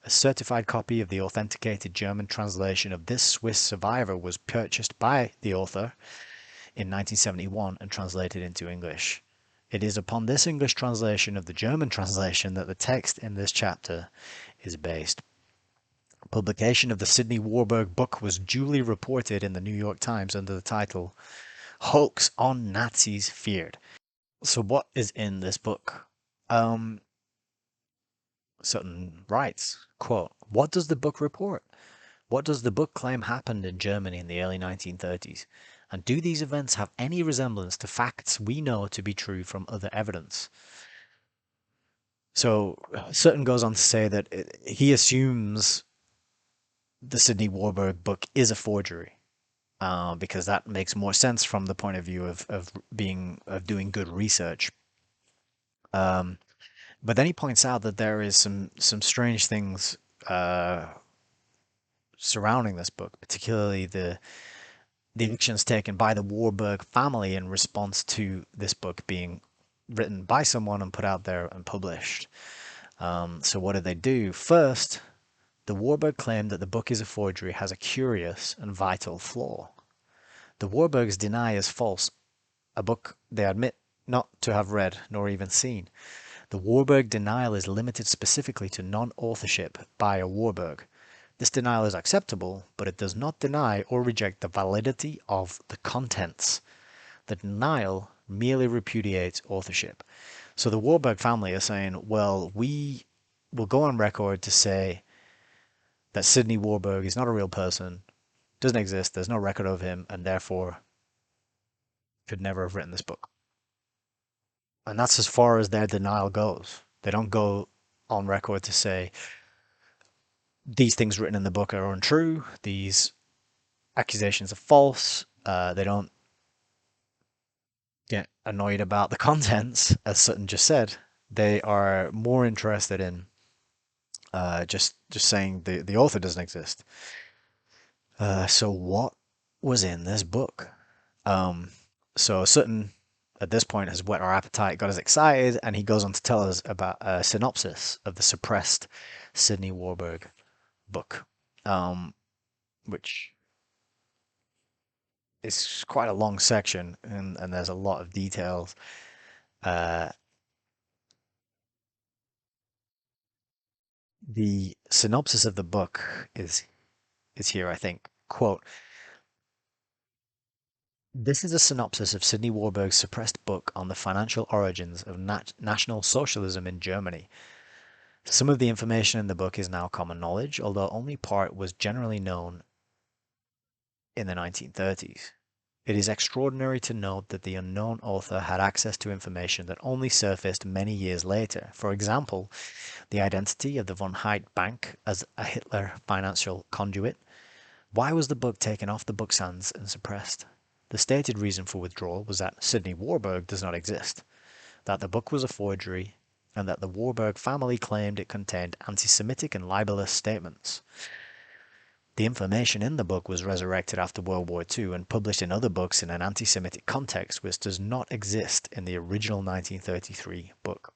A certified copy of the authenticated German translation of this Swiss survivor was purchased by the author in 1971 and translated into English. It is upon this English translation of the German translation that the text in this chapter is based. Publication of the Sidney Warburg book was duly reported in the New York Times under the title Hoax on Nazis Feared. So what is in this book? Sutton writes, quote, "What does the book report? What does the book claim happened in Germany in the early 1930s? And do these events have any resemblance to facts we know to be true from other evidence?" So Sutton goes on to say that he assumes the Sidney Warburg book is a forgery, because that makes more sense from the point of view of doing good research. But then he points out that there is some strange things surrounding this book, particularly the actions taken by the Warburg family in response to this book being written by someone and put out there and published. So what did they do? First, the Warburg claim that the book is a forgery has a curious and vital flaw. The Warburgs deny as false a book they admit not to have read nor even seen. The Warburg denial is limited specifically to non-authorship by a Warburg. This denial is acceptable, but it does not deny or reject the validity of the contents. The denial merely repudiates authorship. So the Warburg family are saying, well, we will go on record to say that Sidney Warburg is not a real person, doesn't exist, there's no record of him, and therefore could never have written this book. And that's as far as their denial goes. They don't go on record to say these things written in the book are untrue, these accusations are false. They don't get annoyed about the contents, as Sutton just said. They are more interested in just saying the author doesn't exist. So what was in this book? So Sutton, at this point, has whet our appetite, got us excited, and he goes on to tell us about a synopsis of the suppressed Sidney Warburg book, which is quite a long section, and there's a lot of details. The synopsis of the book is here, I think. Quote, "This is a synopsis of Sidney Warburg's suppressed book on the financial origins of National Socialism in Germany. Some of the information in the book is now common knowledge, although only part was generally known in the 1930s. It is extraordinary to note that the unknown author had access to information that only surfaced many years later. For example, the identity of the von Heydt Bank as a Hitler financial conduit. Why was the book taken off the bookstands and suppressed? The stated reason for withdrawal was that Sidney Warburg does not exist, that the book was a forgery, and that the Warburg family claimed it contained anti-Semitic and libelous statements. The information in the book was resurrected after World War II and published in other books in an anti-Semitic context which does not exist in the original 1933 book.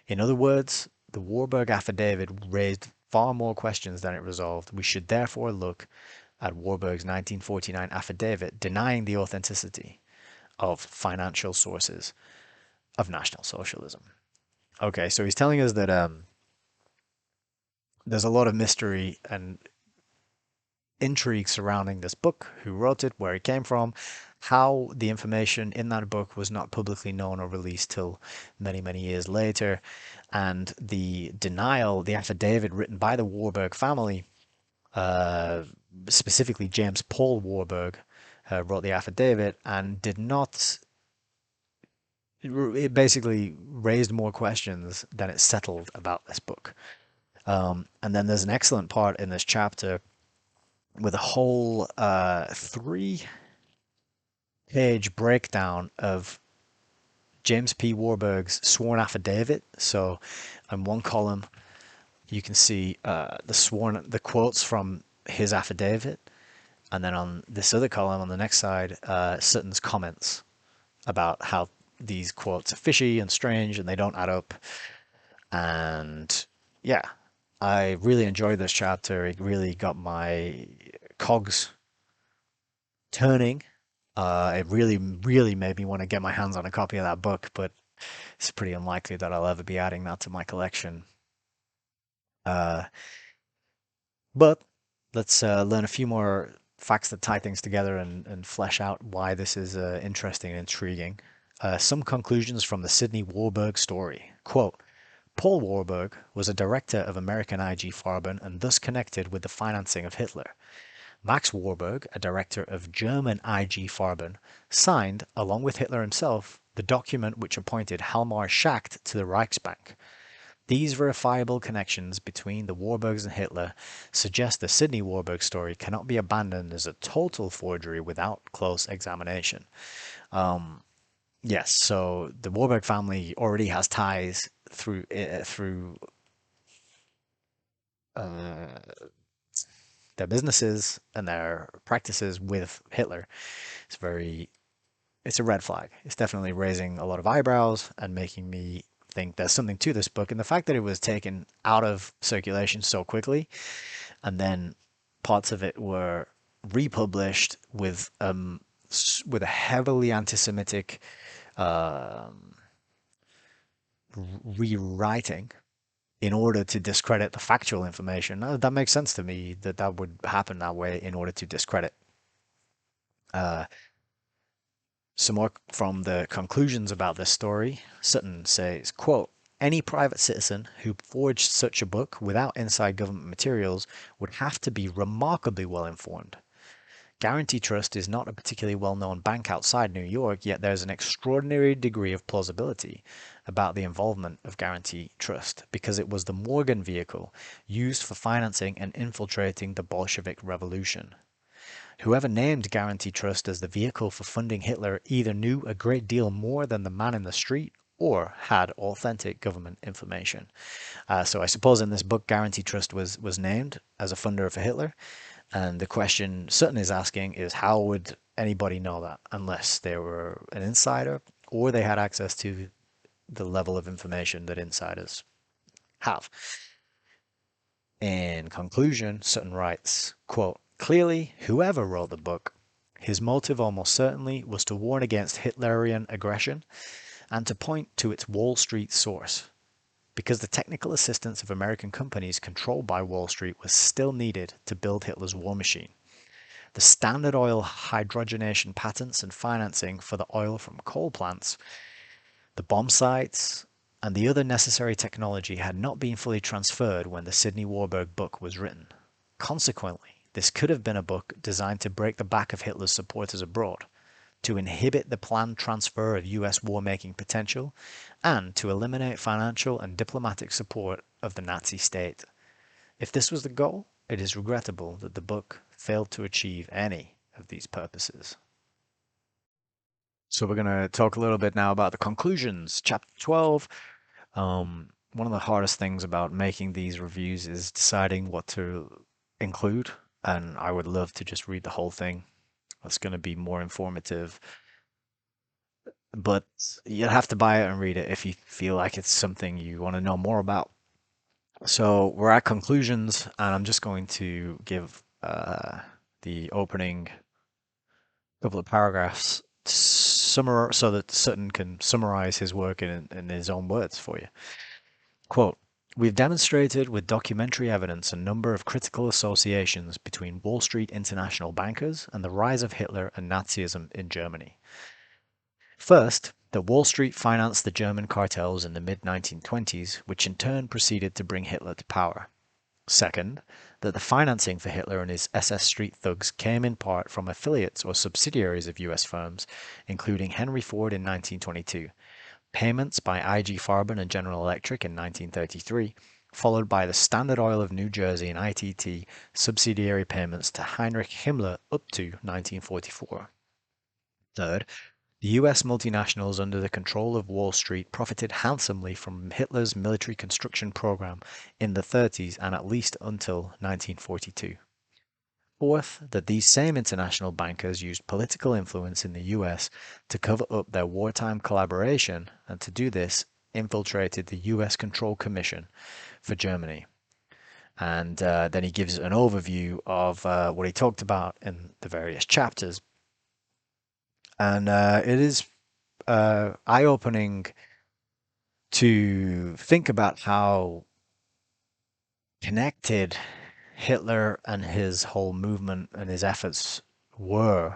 In other words, the Warburg affidavit raised far more questions than it resolved. We should therefore look at Warburg's 1949 affidavit denying the authenticity of financial sources of National Socialism." Okay, so he's telling us that there's a lot of mystery and intrigue surrounding this book, who wrote it, where it came from, how the information in that book was not publicly known or released till many, many years later, and the denial, the affidavit written by the Warburg family, specifically James Paul Warburg, wrote the affidavit and did not. It basically raised more questions than it settled about this book. And then there's an excellent part in this chapter with a whole 3-page breakdown of James P. Warburg's sworn affidavit. So in one column, you can see the quotes from his affidavit, and then on this other column on the next side, Sutton's comments about how these quotes are fishy and strange and they don't add up. And yeah, I really enjoyed this chapter. It really got my cogs turning. It really, really made me want to get my hands on a copy of that book, but it's pretty unlikely that I'll ever be adding that to my collection. Uh, but let's learn a few more facts that tie things together and flesh out why this is interesting and intriguing. Some conclusions from the Sidney Warburg story. Quote, Paul Warburg was a director of American IG Farben and thus connected with the financing of Hitler. Max Warburg, a director of German IG Farben, signed, along with Hitler himself, the document which appointed Hjalmar Schacht to the Reichsbank. These verifiable connections between the Warburgs and Hitler suggest the Sidney Warburg story cannot be abandoned as a total forgery without close examination. Yes, so the Warburg family already has ties through uh, their businesses and their practices with Hitler. It's a red flag. It's definitely raising a lot of eyebrows and making me think there's something to this book. And the fact that it was taken out of circulation so quickly, and then parts of it were republished with a heavily anti-Semitic um, rewriting in order to discredit the factual information. That makes sense to me that that would happen that way in order to discredit. Uh, some more from the conclusions about this story. Sutton says, quote, any private citizen who forged such a book without inside government materials would have to be remarkably well informed. Guarantee Trust is not a particularly well-known bank outside New York, yet there's an extraordinary degree of plausibility about the involvement of Guarantee Trust because it was the Morgan vehicle used for financing and infiltrating the Bolshevik Revolution. Whoever named Guarantee Trust as the vehicle for funding Hitler either knew a great deal more than the man in the street or had authentic government information. So I suppose in this book, Guarantee Trust was named as a funder for Hitler. And the question Sutton is asking is how would anybody know that unless they were an insider or they had access to the level of information that insiders have. In conclusion, Sutton writes, quote, clearly, whoever wrote the book, his motive almost certainly was to warn against Hitlerian aggression and to point to its Wall Street source, because the technical assistance of American companies controlled by Wall Street was still needed to build Hitler's war machine. The Standard Oil hydrogenation patents and financing for the oil from coal plants, the bomb sites, and the other necessary technology had not been fully transferred when the Sidney Warburg book was written. Consequently, this could have been a book designed to break the back of Hitler's supporters abroad, to inhibit the planned transfer of US war-making potential, and to eliminate financial and diplomatic support of the Nazi state. If this was the goal, it is regrettable that the book failed to achieve any of these purposes. So we're going to talk a little bit now about the conclusions. Chapter 12. One of the hardest things about making these reviews is deciding what to include, and I would love to just read the whole thing. It's going to be more informative, but you'll have to buy it and read it if you feel like it's something you want to know more about. So we're at conclusions, and I'm just going to give the opening couple of paragraphs so that Sutton can summarize his work in his own words for you. Quote, we've demonstrated with documentary evidence a number of critical associations between Wall Street international bankers and the rise of Hitler and Nazism in Germany. First, that Wall Street financed the German cartels in the mid-1920s, which in turn proceeded to bring Hitler to power. Second, that the financing for Hitler and his SS Street thugs came in part from affiliates or subsidiaries of US firms, including Henry Ford in 1922, payments by IG Farben and General Electric in 1933, followed by the Standard Oil of New Jersey and ITT subsidiary payments to Heinrich Himmler up to 1944. Third, The US multinationals under the control of Wall Street profited handsomely from Hitler's military construction program in the 30s and at least until 1942. Fourth, that these same international bankers used political influence in the US to cover up their wartime collaboration, and to do this, infiltrated the US Control Commission for Germany. And then he gives an overview of what he talked about in the various chapters. And it is eye-opening to think about how connected Hitler and his whole movement and his efforts were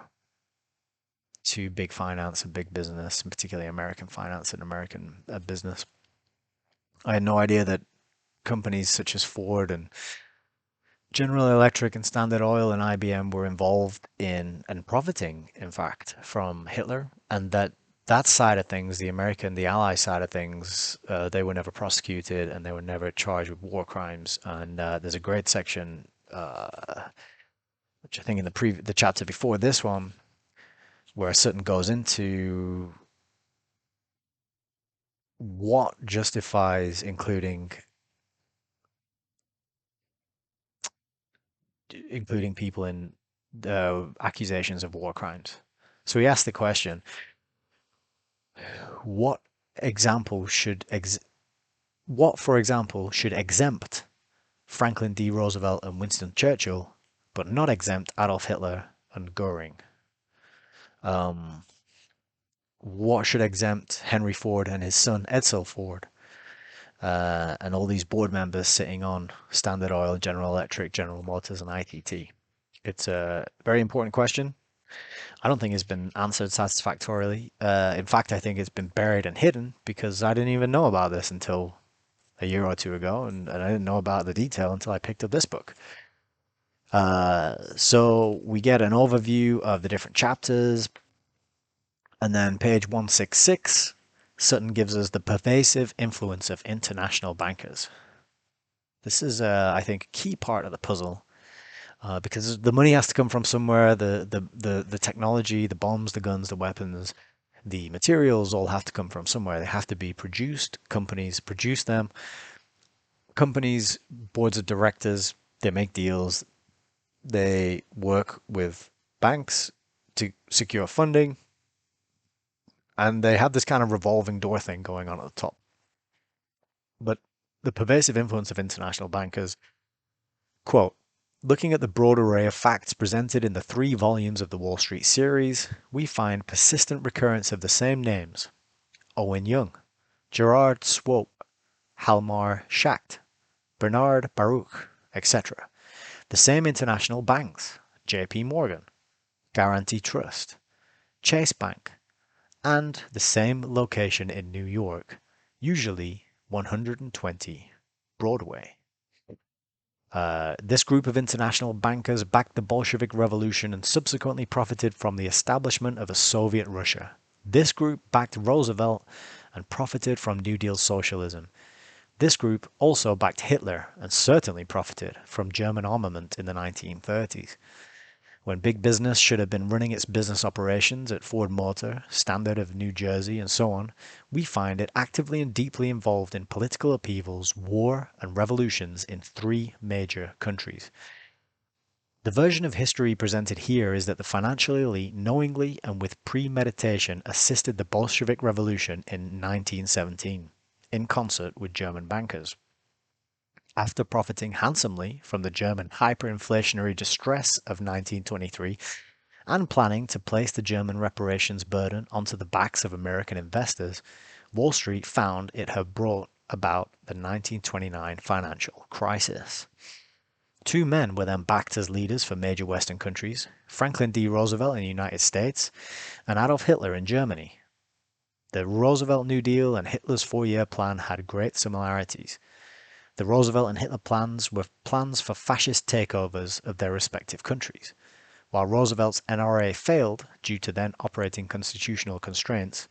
to big finance and big business, and particularly American finance and American business. I had no idea that companies such as Ford and General Electric and Standard Oil and IBM were involved in and profiting, in fact, from Hitler, and that side of things, the American, the Ally side of things, they were never prosecuted and they were never charged with war crimes. And there's a great section, which I think in the chapter before this one, where Sutton goes into what justifies including people in accusations of war crimes. So he asked the question, what example should what, for example, should exempt Franklin D. Roosevelt and Winston Churchill, but not exempt Adolf Hitler and Goering? Um, what should exempt Henry Ford and his son Edsel Ford, and all these board members sitting on Standard Oil, General Electric, General Motors, and ITT? It's a very important question. I don't think it's been answered satisfactorily. In fact, I think it's been buried and hidden because I didn't even know about this until a year or two ago, and I didn't know about the detail until I picked up this book. So we get an overview of the different chapters, and then page 166, Sutton gives us the pervasive influence of international bankers. This is, I think, a key part of the puzzle because the money has to come from somewhere. The technology, the bombs, the guns, the weapons, the materials all have to come from somewhere. They have to be produced. Companies produce them. Companies, boards of directors, they make deals. They work with banks to secure funding. And they have this kind of revolving door thing going on at the top. But the pervasive influence of international bankers, quote, looking at the broad array of facts presented in the 3 volumes of the Wall Street series, we find persistent recurrence of the same names: Owen Young, Gerard Swope, Halmar Schacht, Bernard Baruch, etc. The same international banks: JP Morgan, Guarantee Trust, Chase Bank, and the same location in New York, usually 120 Broadway. This group of international bankers backed the Bolshevik Revolution and subsequently profited from the establishment of a Soviet Russia. This group backed Roosevelt and profited from New Deal socialism. This group also backed Hitler and certainly profited from German armament in the 1930s. When big business should have been running its business operations at Ford Motor, Standard of New Jersey, and so on, we find it actively and deeply involved in political upheavals, war, and revolutions in 3 major countries. The version of history presented here is that the financial elite knowingly and with premeditation assisted the Bolshevik Revolution in 1917, in concert with German bankers. After profiting handsomely from the German hyperinflationary distress of 1923 and planning to place the German reparations burden onto the backs of American investors, Wall Street found it had brought about the 1929 financial crisis. 2 men were then backed as leaders for major Western countries: Franklin D. Roosevelt in the United States and Adolf Hitler in Germany. The Roosevelt New Deal and Hitler's 4-year plan had great similarities. The Roosevelt and Hitler plans were plans for fascist takeovers of their respective countries. While Roosevelt's NRA failed due to then operating constitutional constraints,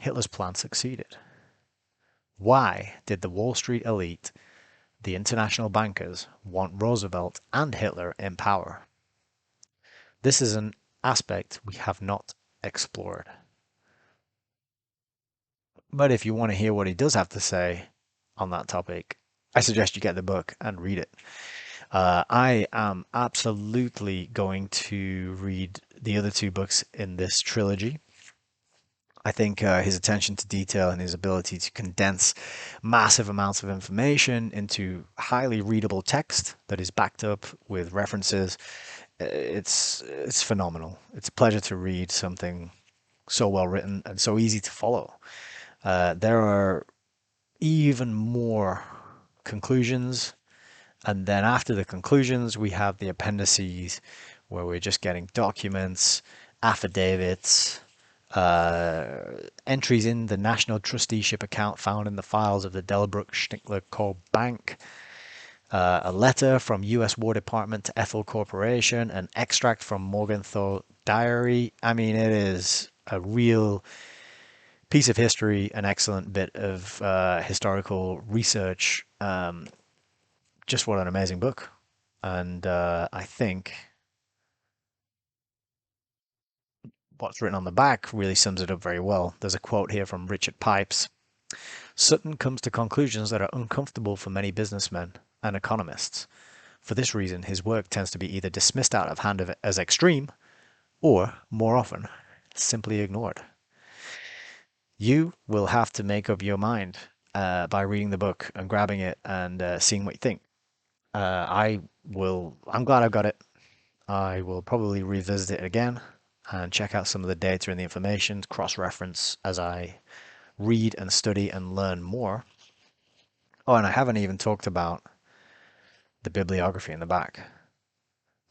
Hitler's plan succeeded. Why did the Wall Street elite, the international bankers, want Roosevelt and Hitler in power? This is an aspect we have not explored. But if you want to hear what he does have to say on that topic, I suggest you get the book and read it. I am absolutely going to read the other two books in this trilogy. I think his attention to detail and his ability to condense massive amounts of information into highly readable text that is backed up with references, it's phenomenal. It's a pleasure to read something so well written and so easy to follow. There are even more conclusions, and then after the conclusions, we have the appendices where we're just getting documents, affidavits, entries in the National Trusteeship account found in the files of the Delbruck Schnickler Co. Bank, a letter from U.S. War Department to Ethel Corporation, an extract from Morgenthau Diary. I mean, it is a real piece of history, an excellent bit of historical research. Just what an amazing book. And I think what's written on the back really sums it up very well. There's a quote here from Richard Pipes. Sutton comes to conclusions that are uncomfortable for many businessmen and economists. For this reason, his work tends to be either dismissed out of hand as extreme or, more often, simply ignored. You will have to make up your mind by reading the book and grabbing it and seeing what you think. I will. I'm glad I've got it. I will probably revisit it again and check out some of the data and the information, cross-reference as I read and study and learn more. Oh, and I haven't even talked about the bibliography in the back.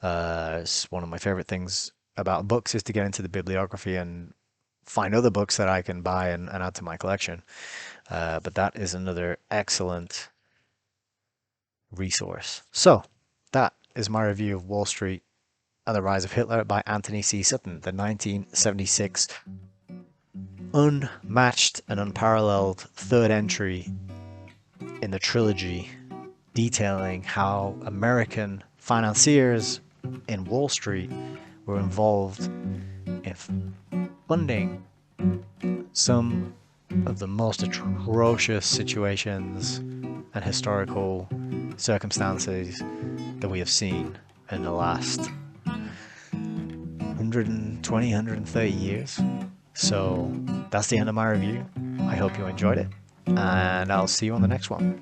It's one of my favorite things about books is to get into the bibliography and find other books that I can buy and add to my collection. But that is another excellent resource. So that is my review of Wall Street and the Rise of Hitler by Anthony C. Sutton, the 1976 unmatched and unparalleled third entry in the trilogy detailing how American financiers in Wall Street were involved in funding some of the most atrocious situations and historical circumstances that we have seen in the last 120, 130 years. So that's the end of my review. I hope you enjoyed it, and I'll see you on the next one.